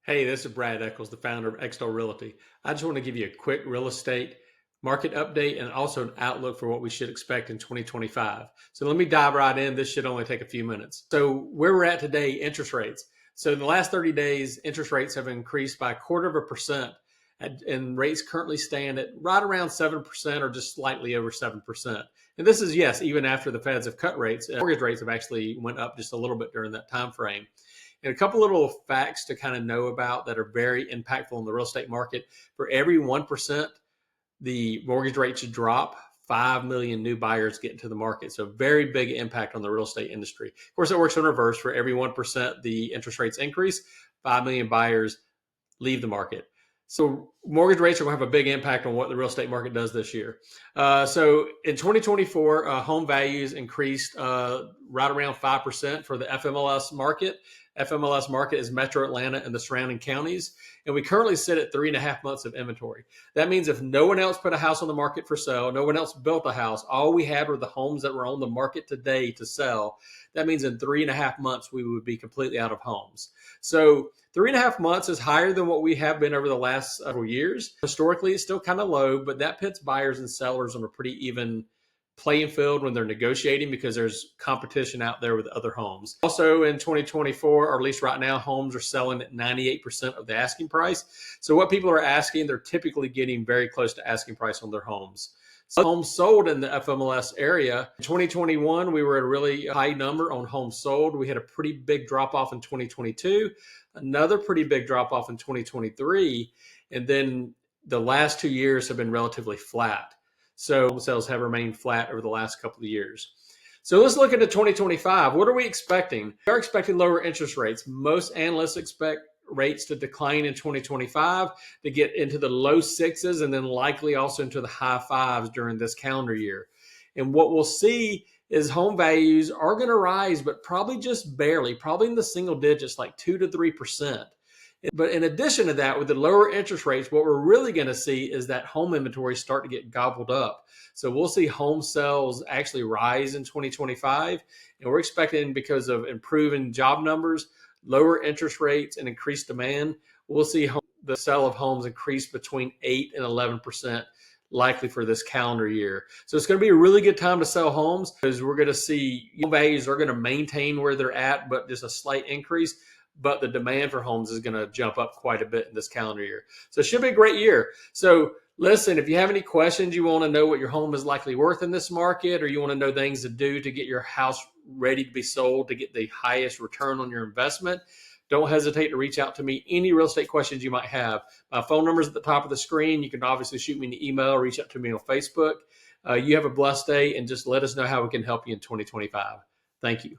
Hey, this is Brad Eccles, the founder of Extol Realty. I just want to give you a quick real estate market update and also an outlook for what we should expect in 2025. So let me dive right in. This should only take a few minutes. So where we're at today, interest rates. So in the last 30 days, interest rates have increased by 1/4%, and rates currently stand at right around 7% or just slightly over 7%. And this is, yes, even after the Feds have cut rates. Mortgage rates have actually went up just a little bit during that time frame. And a couple little facts to kind of know about that are very impactful in the real estate market. For every 1% the mortgage rate should drop, 5 million new buyers get into the market. So very big impact on the real estate industry. Of course, it works in reverse. For every 1% the interest rates increase, 5 million buyers leave the market. So mortgage rates are going to have a big impact on what the real estate market does this year. So in 2024, home values increased right around 5% for the FMLS market. FMLS market is Metro Atlanta and the surrounding counties. And we currently sit at 3.5 months of inventory. That means if no one else put a house on the market for sale, no one else built a house, all we had were the homes that were on the market today to sell. That means in 3.5 months, we would be completely out of homes. So 3.5 months is higher than what we have been over the last several years. Historically, it's still kind of low, but that puts buyers and sellers on a pretty even playing field when they're negotiating because there's competition out there with other homes. Also in 2024, or at least right now, homes are selling at 98% of the asking price. So what people are asking, they're typically getting very close to asking price on their homes. So homes sold in the FMLS area. In 2021, we were at a really high number on homes sold. We had a pretty big drop off in 2022, another pretty big drop off in 2023. And then the last 2 years have been relatively flat. So home sales have remained flat over the last couple of years. So let's look into 2025. What are we expecting? We are expecting lower interest rates. Most analysts expect rates to decline in 2025 to get into the low sixes and then likely also into the high fives during this calendar year. And what we'll see is home values are going to rise, but probably just barely, probably in the single digits, like 2 to 3%. But in addition to that, with the lower interest rates, what we're really going to see is that home inventory start to get gobbled up. So we'll see home sales actually rise in 2025. And we're expecting, because of improving job numbers, lower interest rates, and increased demand, we'll see the sale of homes increase between 8 and 11%. Likely for this calendar year. So it's going to be a really good time to sell homes because we're going to see home values are going to maintain where they're at, but just a slight increase. But the demand for homes is going to jump up quite a bit in this calendar year. So it should be a great year. So listen, if you have any questions, you want to know what your home is likely worth in this market, or you want to know things to do to get your house ready to be sold to get the highest return on your investment, don't hesitate to reach out to me. Any real estate questions you might have. My phone number is at the top of the screen. You can obviously shoot me an email, or reach out to me on Facebook. You have a blessed day, and just let us know how we can help you in 2025. Thank you.